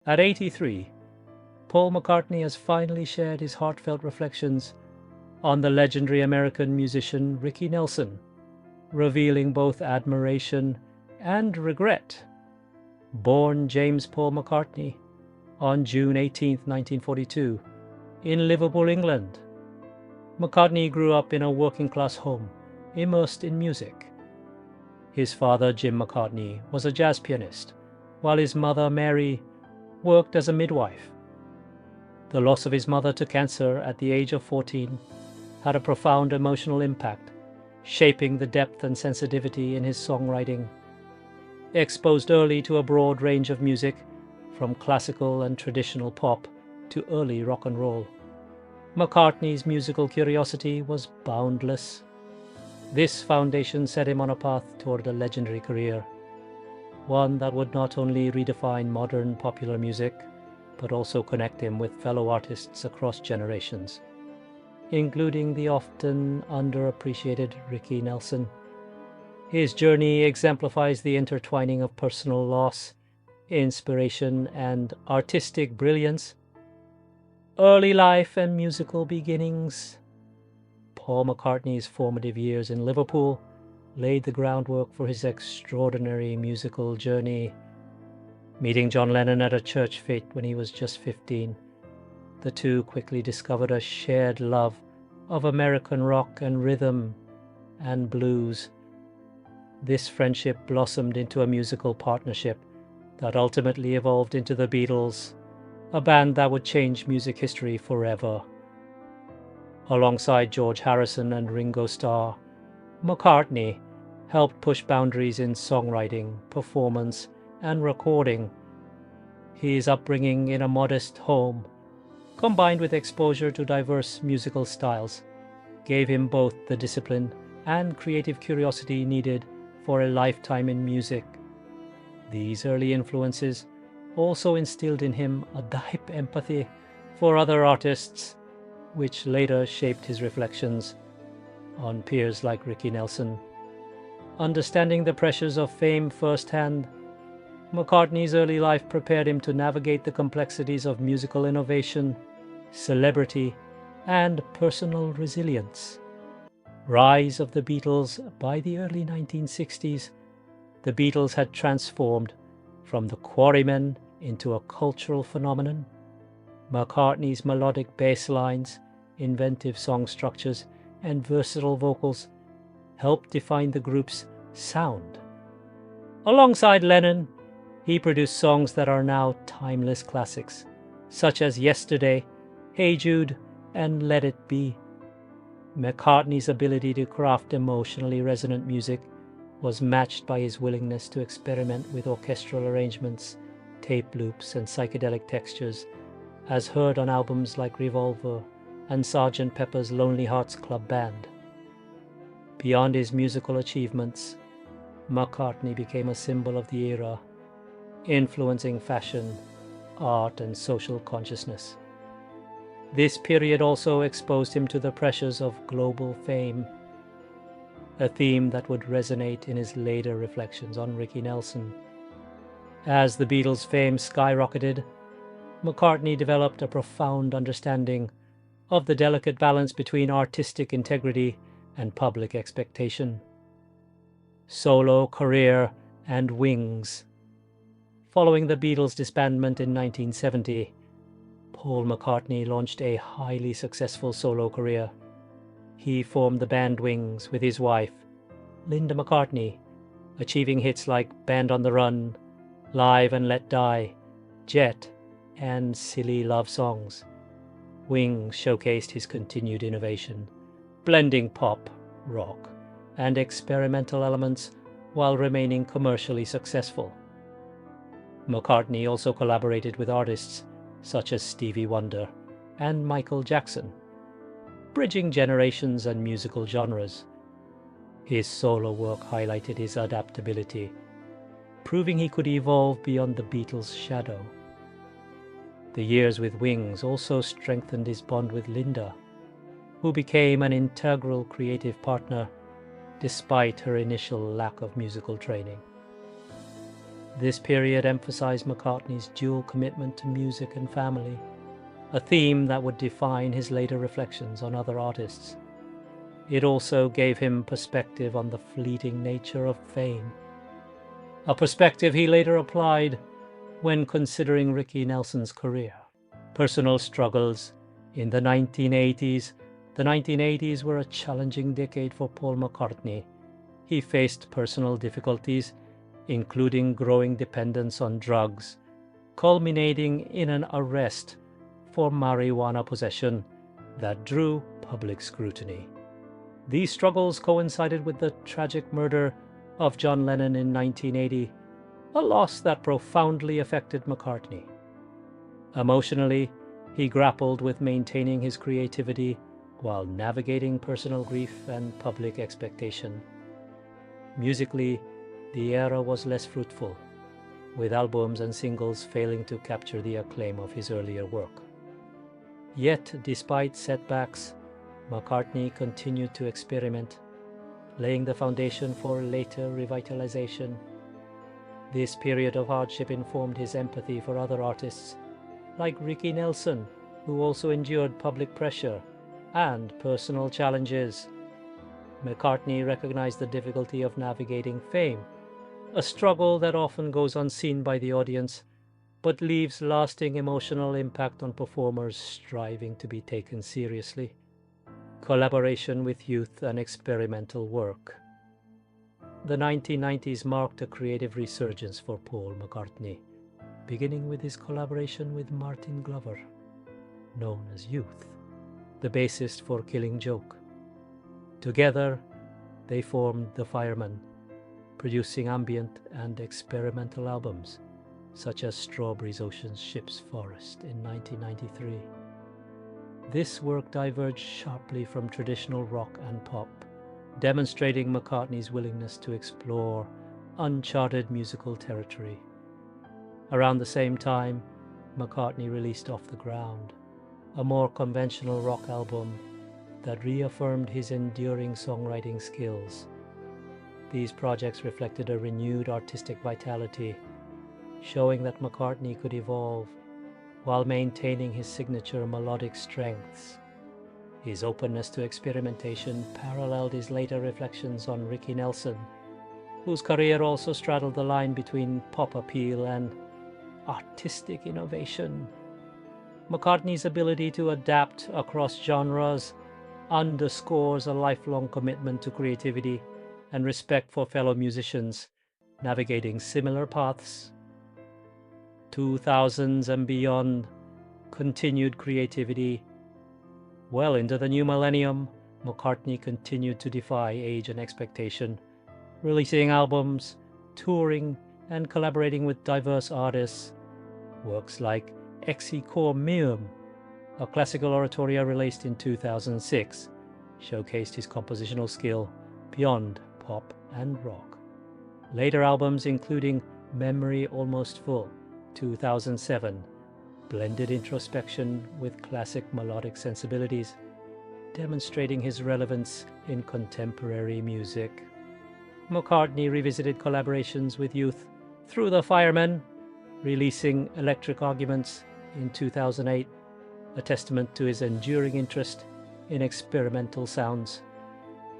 At 83, Paul McCartney has finally shared his heartfelt reflections on the legendary American musician Ricky Nelson, revealing both admiration and regret. Born James Paul McCartney on June 18, 1942, in Liverpool, England, McCartney grew up in a working-class home, immersed in music. His father, Jim McCartney, was a jazz pianist, while his mother, Mary, worked as a midwife. The loss of his mother to cancer at the age of 14 had a profound emotional impact, shaping the depth and sensitivity in his songwriting. Exposed early to a broad range of music, from classical and traditional pop to early rock and roll, McCartney's musical curiosity was boundless. This foundation set him on a path toward a legendary career, one that would not only redefine modern popular music, but also connect him with fellow artists across generations, including the often underappreciated Ricky Nelson. His journey exemplifies the intertwining of personal loss, inspiration, and artistic brilliance. Early life and musical beginnings. Paul McCartney's formative years in Liverpool laid the groundwork for his extraordinary musical journey. Meeting John Lennon at a church fete when he was just 15, the two quickly discovered a shared love of American rock and rhythm and blues. This friendship blossomed into a musical partnership that ultimately evolved into the Beatles, a band that would change music history forever. Alongside George Harrison and Ringo Starr, McCartney helped push boundaries in songwriting, performance, and recording. His upbringing in a modest home, combined with exposure to diverse musical styles, gave him both the discipline and creative curiosity needed for a lifetime in music. These early influences also instilled in him a deep empathy for other artists, which later shaped his reflections on peers like Ricky Nelson. Understanding the pressures of fame firsthand, McCartney's early life prepared him to navigate the complexities of musical innovation, celebrity, and personal resilience. Rise of the Beatles. By the early 1960s, the Beatles had transformed from the Quarrymen into a cultural phenomenon. McCartney's melodic bass lines, inventive song structures, and versatile vocals helped define the group's sound. Alongside Lennon, he produced songs that are now timeless classics, such as Yesterday, Hey Jude, and Let It Be. McCartney's ability to craft emotionally resonant music was matched by his willingness to experiment with orchestral arrangements, tape loops, and psychedelic textures, as heard on albums like Revolver and Sgt. Pepper's Lonely Hearts Club Band. Beyond his musical achievements, McCartney became a symbol of the era, influencing fashion, art, and social consciousness. This period also exposed him to the pressures of global fame, a theme that would resonate in his later reflections on Ricky Nelson. As the Beatles' fame skyrocketed, McCartney developed a profound understanding of the delicate balance between artistic integrity and public expectation. Solo career and wings. Following the Beatles' disbandment in 1970, Paul McCartney launched a highly successful solo career. He formed the band Wings with his wife, Linda McCartney, achieving hits like Band on the Run, Live and Let Die, Jet, and Silly Love Songs. Wings showcased his continued innovation, blending pop, rock, and experimental elements while remaining commercially successful. McCartney also collaborated with artists such as Stevie Wonder and Michael Jackson, bridging generations and musical genres. His solo work highlighted his adaptability, proving he could evolve beyond the Beatles' shadow. The years with Wings also strengthened his bond with Linda, who became an integral creative partner despite her initial lack of musical training. This period emphasized McCartney's dual commitment to music and family, a theme that would define his later reflections on other artists. It also gave him perspective on the fleeting nature of fame, a perspective he later applied when considering Ricky Nelson's career. Personal struggles in the 1980s. The 1980s were a challenging decade for Paul McCartney. He faced personal difficulties, including growing dependence on drugs, culminating in an arrest for marijuana possession that drew public scrutiny. These struggles coincided with the tragic murder of John Lennon in 1980, a loss that profoundly affected McCartney. Emotionally, he grappled with maintaining his creativity while navigating personal grief and public expectation. Musically, the era was less fruitful, with albums and singles failing to capture the acclaim of his earlier work. Yet, despite setbacks, McCartney continued to experiment, laying the foundation for later revitalization. This period of hardship informed his empathy for other artists, like Ricky Nelson, who also endured public pressure and personal challenges. McCartney recognized the difficulty of navigating fame, a struggle that often goes unseen by the audience, but leaves lasting emotional impact on performers striving to be taken seriously. Collaboration with youth and experimental work. The 1990s marked a creative resurgence for Paul McCartney, beginning with his collaboration with Martin Glover, known as Youth, the bassist for Killing Joke. Together, they formed The Firemen, producing ambient and experimental albums such as Strawberries, Oceans, Ships, Forest in 1993. This work diverged sharply from traditional rock and pop, demonstrating McCartney's willingness to explore uncharted musical territory. Around the same time, McCartney released Off the Ground, a more conventional rock album that reaffirmed his enduring songwriting skills. These projects reflected a renewed artistic vitality, showing that McCartney could evolve while maintaining his signature melodic strengths. His openness to experimentation paralleled his later reflections on Ricky Nelson, whose career also straddled the line between pop appeal and artistic innovation. McCartney's ability to adapt across genres underscores a lifelong commitment to creativity and respect for fellow musicians, navigating similar paths. 2000s and beyond continued creativity. Well into the new millennium, McCartney continued to defy age and expectation, releasing albums, touring, and collaborating with diverse artists. Works like Exi Cor Meum, a classical oratorio released in 2006, showcased his compositional skill beyond pop and rock. Later albums, including Memory Almost Full, 2007, blended introspection with classic melodic sensibilities, demonstrating his relevance in contemporary music. McCartney revisited collaborations with youth through The Firemen, releasing Electric Arguments in 2008, a testament to his enduring interest in experimental sounds.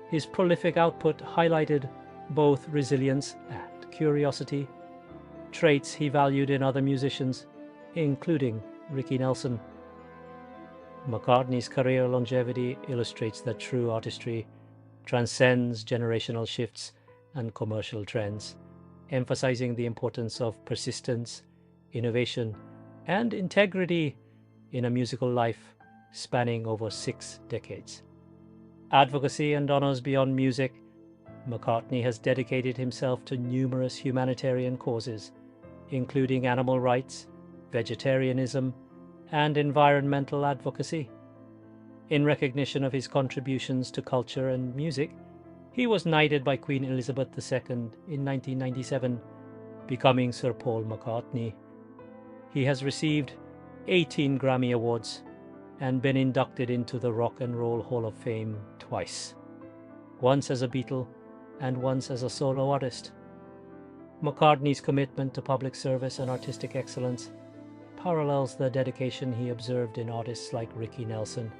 His prolific output highlighted both resilience and curiosity, traits he valued in other musicians, including Ricky Nelson. McCartney's career longevity illustrates that true artistry transcends generational shifts and commercial trends, emphasizing the importance of persistence, innovation, and integrity in a musical life spanning over 6 decades. Advocacy and honors beyond music, McCartney has dedicated himself to numerous humanitarian causes, including animal rights, vegetarianism, and environmental advocacy. In recognition of his contributions to culture and music, he was knighted by Queen Elizabeth II in 1997, becoming Sir Paul McCartney. He has received 18 Grammy Awards and been inducted into the Rock and Roll Hall of Fame twice, once as a Beatle and once as a solo artist. McCartney's commitment to public service and artistic excellence parallels the dedication he observed in artists like Ricky Nelson